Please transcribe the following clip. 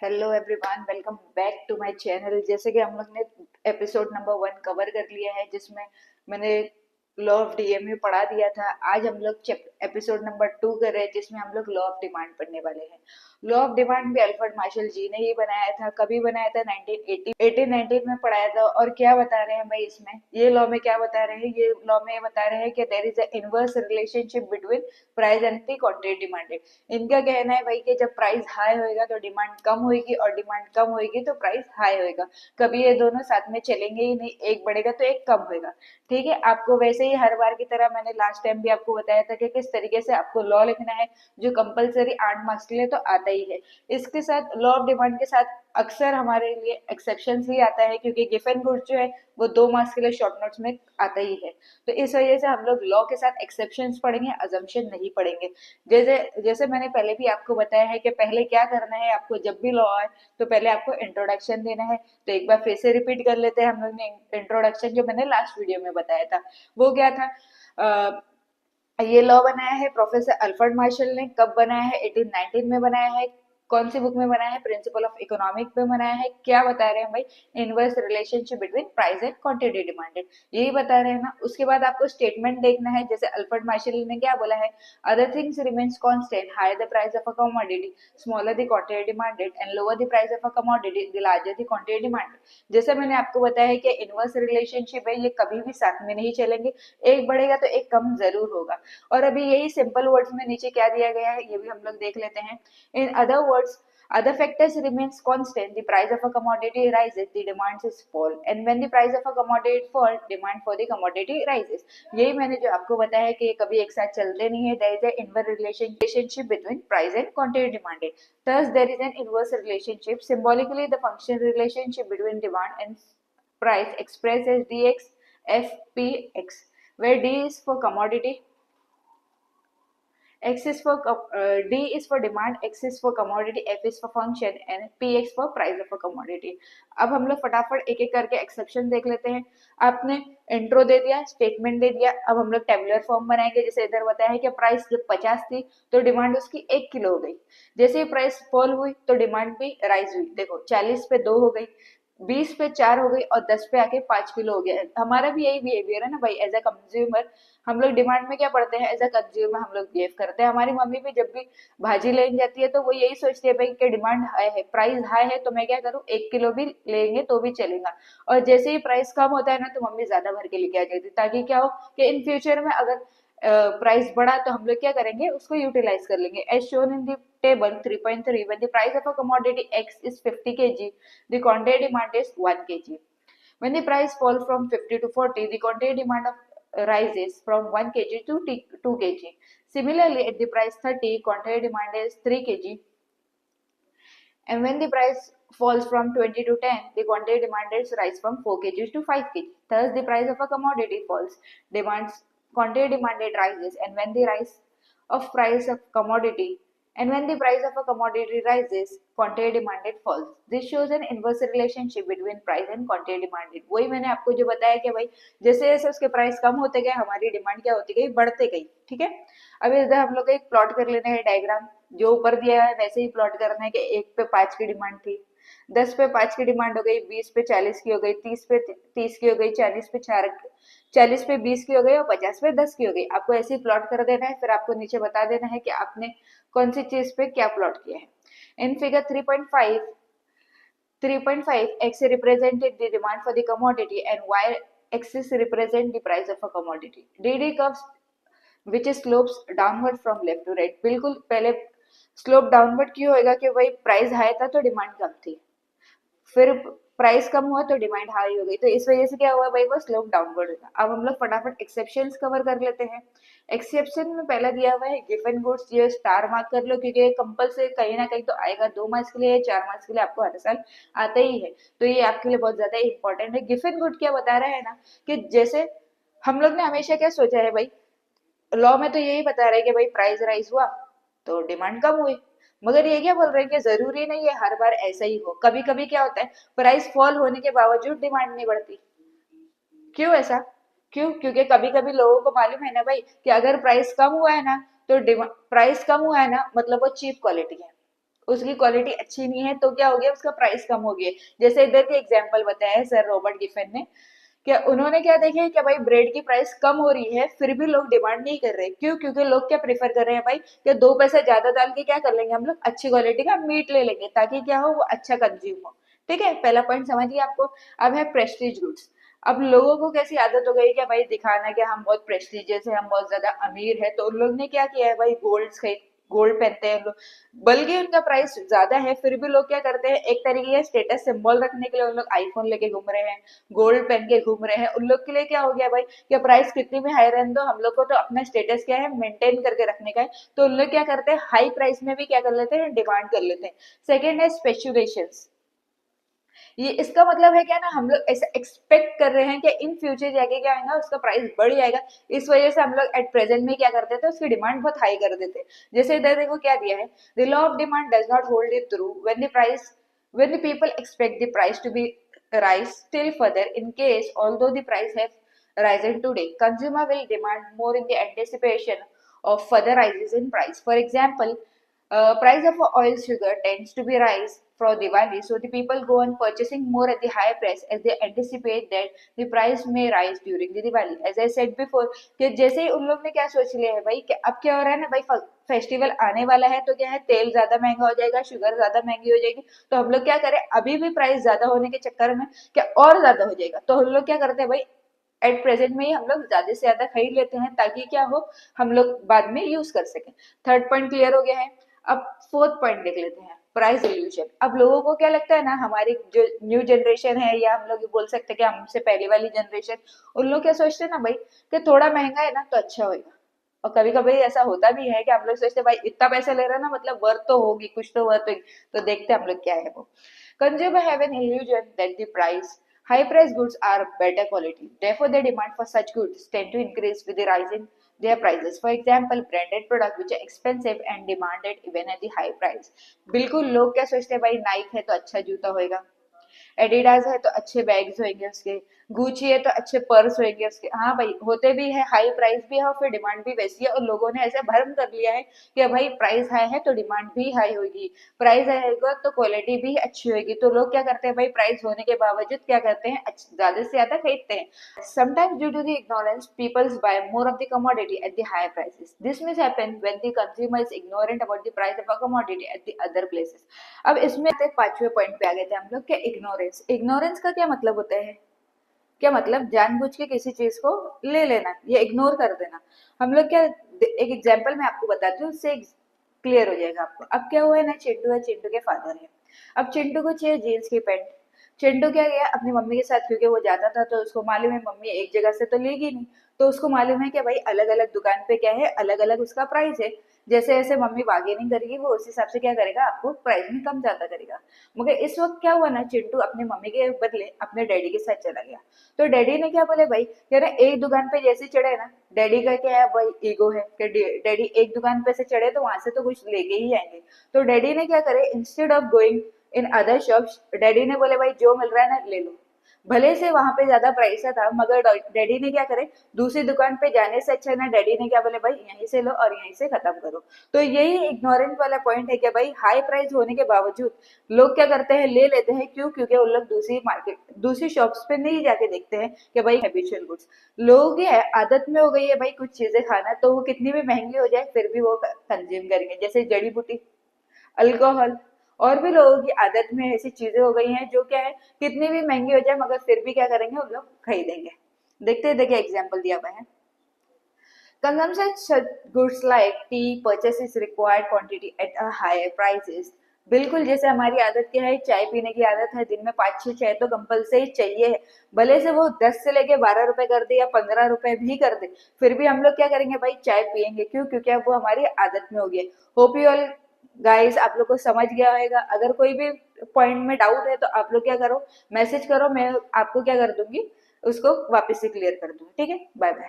Hello everyone, welcome back to my channel. जैसे कि हम लोग ने एपिसोड नंबर 1 कवर कर लिया है, जिसमें मैंने लॉ ऑफ डीएमयू पढ़ा दिया था। आज हम लोग एपिसोड नंबर 2 कर रहे हैं, जिसमें हम लोग लॉ ऑफ डिमांड पढ़ने वाले हैं। लॉ ऑफ डिमांड भी अल्फ्रेड मार्शल जी ने ही बनाया था। कभी बनाया था? 1918 में पढ़ाया था। और क्या बता रहे हैं भाई इसमें, ये लॉ में क्या बता रहे हैं? ये लॉ में ये बता रहे हैं कि there is a inverse relationship between price and the quantity demanded. इनका कहना है भाई कि जब प्राइस हाई होएगा तो डिमांड कम होएगी, और डिमांड कम होएगी तो प्राइस हाई होएगा। कभी ये दोनों साथ में चलेंगे ही नहीं, एक बढ़ेगा तो एक कम होएगा। ठीक है, आपको वैसे ही हर बार की तरह मैंने लास्ट टाइम भी आपको बताया था कि किस तरीके से आपको लॉ लिखना है, जो कंपलसरी 8 मार्क्स के लिए तो आता ही है। इसके साथ लॉ ऑफ डिमांड के साथ अक्सर हमारे लिए एक्सेप्शन ही आता है, क्योंकि गिवन गुड जो है वो 2 मार्क्स के लिए शॉर्ट नोट्स में आता ही है। तो इस वजह से हम लोग लॉ के साथ एक्सेप्शंस पढ़ेंगे, अजम्पशन नहीं पढ़ेंगे। जैसे जैसे मैंने पहले भी आपको बताया है कि पहले क्या करना है आपको, जब भी लॉ आए तो पहले आपको इंट्रोडक्शन देना है। तो एक बार फिर से रिपीट कर लेते हैं हम लोग ने इंट्रोडक्शन, जो मैंने लास्ट वीडियो में बताया था। वो क्या था? ये लॉ बनाया है प्रोफेसर अल्फ्रेड मार्शल ने। कब बनाया है? 1819 में बनाया है। कौन सी बुक में बनाया है? प्रिंसिपल ऑफ इकोनॉमिक में बनाया है। क्या बता रहे हैं भाई? Inverse relationship between price and quantity demanded, यही बता रहे हैं ना। उसके बाद आपको स्टेटमेंट देखना है। जैसे अल्फ्रेड मार्शल ने क्या बोला है? Other things remains constant, higher the price of a commodity, smaller the quantity demanded, and lower the price of a commodity the larger the quantity demanded. जैसे मैंने आपको बताया है कि इनवर्स रिलेशनशिप है, ये कभी भी साथ में नहीं चलेंगे। एक बढ़ेगा तो एक कम जरूर होगा। और अभी यही सिंपल वर्ड्स में नीचे क्या दिया गया है, ये भी हम लोग देख लेते हैं। In other words, other factors remains constant, the price of a commodity rises, the demand is fall, and when the price of a commodity fall, demand for the commodity rises। यही मैंने जो आपको बताया है कि ये कभी एक साथ चलते नहीं है। there is an inverse relationship between price and quantity demanded, thus there is an inverse relationship, symbolically the function relationship between demand and price expressed as dx f p x, where d is for commodity, X is for D is for demand, X is for commodity, F is for function, and PX for price of a commodity। अब हम लोग फटाफट एक एक करके exception देख लेते हैं। आपने इंट्रो दे दिया, स्टेटमेंट दे दिया। अब हम लोग टेबुलर फॉर्म बनाएंगे। जैसे इधर बताया है कि प्राइस जब 50 थी तो डिमांड उसकी 1 किलो हो गई। जैसे ही प्राइस फॉल हुई तो डिमांड भी राइज हुई। देखो 40 पे 2 हो गई, 20 पे 4 हो गई, और 10 पे आके 5 किलो हो गया। हमारा भी यही बिहेवियर है ना भाई, एज अ कंज्यूमर। हम लोग डिमांड में क्या पढ़ते हैं? एज अ कंज्यूमर हम लोग बिहेव करते हैं। हमारी मम्मी भी जब भी भाजी लेने जाती है तो वो यही सोचती है भाई कि डिमांड हाई है, प्राइस हाई है, तो मैं क्या करूँ, 1 किलो भी लेंगे तो भी चलेगा। और जैसे ही प्राइस कम होता है ना, तो मम्मी ज्यादा भर के लेके आ जाती है, ताकि क्या हो कि इन फ्यूचर में अगर प्राइस बढ़ा तो हम लोग क्या करेंगे, उसको यूटिलाइज कर लेंगे। As shown in the table 3.3, when the price of a commodity X is 50 kg, the quantity demand is 1 kg. When the price falls from 50 to 40, the quantity demand of rises from 1 kg to 2 kg. Similarly, at the price 30, quantity demand is 3 kg. And when the price falls from 20 to 10, the quantity demanded rise from 4 kg to 5 kg. Thus, the price of a commodity falls, demands quantity demanded rises, and when the rise of price of commodity and when the price of a commodity rises, quantity demanded falls. This shows an inverse relationship between price and quantity demanded। वही मैंने आपको जो बताया कि भाई जैसे जैसे उसके प्राइस कम होते गए, हमारी डिमांड क्या होती गई, बढ़ते गई। ठीक है, अब इधर हम लोग एक प्लॉट कर लेते हैं डायग्राम। जो ऊपर दिया है वैसे ही प्लॉट करना है कि 1 पे 5 की डिमांड थी, 10 पे 5 की डिमांड हो गई, 20 पे 40 की हो गई, 30 पे 30 की हो गई, 40 पे 20 की हो गई, और 50 पे 10 की हो गई। आपको ऐसे ही प्लॉट कर देना है, फिर आपको नीचे बता देना है कि आपने कौन सी चीज पे क्या प्लॉट किया है। In figure 3.5 x represented the demand for the commodity and y axis represent the price of a commodity। dd curves which slopes downward from left to right। बिल्कुल पहले स्लोप डाउनवर्ड क्यों होएगा कि भाई प्राइस हाई था तो demand कम थी, फिर प्राइस कम हुआ तो डिमांड हाई हो गई, तो इस वजह से क्या हुआ भाई, वो स्लोप डाउनवर्ड होगा। अब हम लोग फटाफट एक्सेप्शंस कवर कर लेते हैं। एक्सेप्शन में पहला दिया हुआ है गिवन गुड्स, ये स्टार मार्क कर लो, क्योंकि ये कंपलसरी कहीं ना कहीं तो आएगा। 2 मार्क्स के लिए, 4 मार्क्स के लिए आपको हर साल आता ही है, तो ये आपके लिए बहुत ज्यादा इंपॉर्टेंट है। गिवन गुड क्या बता रहा है ना, कि जैसे हम लोग ने हमेशा क्या सोचा है भाई, लॉ में तो यही बता रहे कि भाई प्राइस राइज हुआ तो डिमांड कम हुई। मगर ये क्या बोल रहे हैं कि जरूरी नहीं है हर बार ऐसा ही हो, कभी कभी क्या होता है, प्राइस फॉल होने के बावजूद डिमांड नहीं बढ़ती। क्यों ऐसा? क्यों? क्योंकि कभी कभी लोगों को मालूम है ना भाई कि अगर प्राइस कम हुआ है ना, तो प्राइस कम हुआ है ना मतलब वो चीप क्वालिटी है, उसकी क्वालिटी अच्छी नहीं है तो क्या हो गया, उसका प्राइस कम हो गया। जैसे इधर के एग्जांपल बताया है सर रॉबर्ट गिफन ने, क्या उन्होंने क्या देखे कि भाई ब्रेड की प्राइस कम हो रही है फिर भी लोग डिमांड नहीं कर रहे, क्यों? क्योंकि लोग क्या प्रेफर कर रहे हैं भाई कि 2 पैसे ज्यादा डाल के क्या कर लेंगे, हम लोग अच्छी क्वालिटी का मीट ले लेंगे ताकि क्या हो, वो अच्छा कंज्यूम हो। ठीक है, पहला पॉइंट समझिए आपको। अब है प्रेस्टीज गुड्स। अब लोगों को कैसी आदत हो गई कि भाई दिखाना कि हम बहुत प्रेस्टीजियस है, हम बहुत ज्यादा अमीर है, तो उन लोग ने क्या किया है भाई, गोल्ड पहनते हैं लोग, बल्कि उनका प्राइस ज्यादा है फिर भी लोग क्या करते हैं, एक तरीके का स्टेटस सिंबल रखने के लिए उन लोग आईफोन लेके घूम रहे हैं, गोल्ड पहन के घूम रहे हैं। उन लोग के लिए क्या हो गया भाई, कि प्राइस कितनी भी हाई रहने दो, हम लोग को तो अपना स्टेटस क्या है, मेंटेन करके रखने का है। तो उन लोग क्या करते हैं, हाई प्राइस में भी क्या कर लेते हैं, डिमांड कर लेते हैं। सेकेंड है स्पेशुलेशंस। ये इसका मतलब है क्या ना, हम लोग ऐसा एक्सपेक्ट कर रहे हैं कि इन फ्यूचर जाके क्या आएगा, उसका प्राइस बढ़ जाएगा। इस वजह से हम लोग एट प्रेजेंट में क्या करते थे, उसकी डिमांड बहुत हाई कर देते। जैसे इधर देखो क्या दिया है, the law of demand does not hold it true when the people expect the price to be rise still further. In case although the price have risen today, consumer will demand more in the anticipation of further rises in price. For example, price of oil sugar tends to be rise for Diwali, so the people go on purchasing more at the higher price as they anticipate that the price may rise during the Diwali. As I said before, कि जैसे ही उन लोग ने क्या सोच लिया है भाई कि अब क्या हो रहा है ना भाई, फेस्टिवल आने वाला है तो क्या है, तेल ज्यादा महंगा हो जाएगा, शुगर ज्यादा महंगी हो जाएगी, तो हम लोग क्या करें, अभी भी प्राइस ज्यादा होने के चक्कर में क्या और ज्यादा हो जाएगा, तो हम लोग क्या करते हैं भाई, एट प्रेजेंट में ही हम लोग ज्यादा से ज्यादा खरीद लेते हैं ताकि क्या हो, हम लोग बाद में यूज कर सकें। थर्ड पॉइंट क्लियर हो गया है। अब फोर्थ पॉइंट देख लेते हैं, प्राइस इल्यूजन। अब लोगों को क्या लगता है ना, हमारी जो न्यू जनरेशन है, या हम लोग बोल सकते हैं कि हमसे पहले वाली जनरेशन, उन लोग क्या सोचते हैं ना भाई कि थोड़ा महंगा है ना तो अच्छा होगा। और कभी कभी ऐसा होता भी है कि हम लोग सोचते हैं भाई इतना पैसा ले रहा है ना, मतलब वर्थ तो होगी, कुछ तो वर्थ होगी। तो देखते हैं हम लोग क्या है वो। Consumer have an illusion that the price high price goods are better quality, therefore the demand for such goods tend to increase with the rise in their prices. For example, branded products which are expensive and demanded even at the high price. बिल्कुल लोग क्या सोचते हैं भाई, नाइक है तो अच्छा जूता होएगा, एडिडास है तो अच्छे बैग्स होंगे उसके, गुची है तो अच्छे पर्स होंगे उसके। हाँ भाई होते भी है, हाई प्राइस भी है और फिर डिमांड भी वैसी है, और लोगों ने ऐसे भ्रम कर लिया है कि भाई प्राइस हाई है तो डिमांड भी हाई होगी, प्राइस हाई होगा तो क्वालिटी भी अच्छी होगी। तो लोग क्या करते हैं भाई, प्राइस होने के बावजूद क्या करते हैं, ज्यादा से ज्यादा खरीदते हैं। Sometimes due to the ignorance, people buy more of the commodity at the higher prices. This may happen when the consumer is ignorant about the price of a commodity at the other places. अब इसमें पांचवें point पे आ गए थे हम लोग, क्या ignorance. Ignorance का क्या मतलब होता है, क्या मतलब, जानबूझ के किसी चीज को ले लेना या इग्नोर कर देना। हम लोग क्या, एक एग्जांपल मैं आपको बताती हूँ, उससे क्लियर हो जाएगा आपको। अब क्या हुआ है ना, चिंटू है, चिंटू के फादर है। अब चिंटू को चाहिए जीन्स की पैंट। चिंटू क्या गया अपनी मम्मी के साथ, क्योंकि वो जाता था तो उसको मालूम है मम्मी एक जगह से तो लेगी नहीं, तो उसको मालूम है कि भाई अलग अलग दुकान पे क्या है, अलग अलग उसका प्राइस है। जैसे जैसे मम्मी बार्गेनिंग करेगी वो उस हिसाब से क्या करेगा, आपको प्राइस में कम ज्यादा करेगा। मगर इस वक्त क्या हुआ ना, चिंटू अपने मम्मी के बदले अपने डैडी के साथ चला गया। तो डैडी ने क्या बोले भाई, कह रहे एक दुकान पे जैसे चढ़े ना, डैडी का क्या है भाई, ईगो है कि डैडी एक दुकान पे से चढ़े तो वहां से तो कुछ लेके ही आएंगे। तो डैडी ने क्या करे, instead of going in other shops, daddy ने बोले भाई जो मिल रहा है ना ले लो। भले से वहां पे ज्यादा प्राइस था, मगर डैडी ने क्या करे, दूसरी दुकान पे जाने से अच्छा ना, डैडी ने क्या बोले भाई यहीं से लो और यहीं से खत्म करो। तो यही इग्नोरेंस वाला पॉइंट है कि भाई हाई प्राइस होने के बावजूद लोग क्या करते हैं, ले लेते हैं। क्यों? क्योंकि उन लोग दूसरी शॉप्स पे नहीं जाके देखते हैं कि भाई हैबिचुअल गुड्स। लोग ये आदत में हो गई है भाई कुछ चीजें खाना, तो वो कितनी भी महंगी हो जाए फिर भी वो कंज्यूम करेंगे। जैसे जड़ी बूटी, अल्कोहल, और भी लोगों की आदत में ऐसी चीजें हो गई हैं जो क्या है, कितनी भी महंगी हो जाए मगर फिर भी क्या करेंगे, उन लोग खरीदेंगे। देखते हैं, देखिए एग्जाम्पल दिया हुआ है। Consumption such goods like tea purchases required quantity at a higher prices. बिल्कुल जैसे हमारी आदत क्या है, चाय पीने की आदत है, दिन में 5-6 चाय तो कंपलसरी चाहिए है। भले से वो 10 से लेके 12 रुपए कर दे या 15 रुपए भी कर दे, फिर भी हम लोग क्या करेंगे भाई, चाय पियेंगे। क्यों? क्योंकि अब वो हमारी आदत में हो गई है। होप यू ऑल गाइस आप लोग को समझ गया होगा। अगर कोई भी पॉइंट में डाउट है तो आप लोग क्या करो, मैसेज करो, मैं आपको क्या कर दूंगी, उसको वापस से क्लियर कर दूंगी। ठीक है, बाय बाय।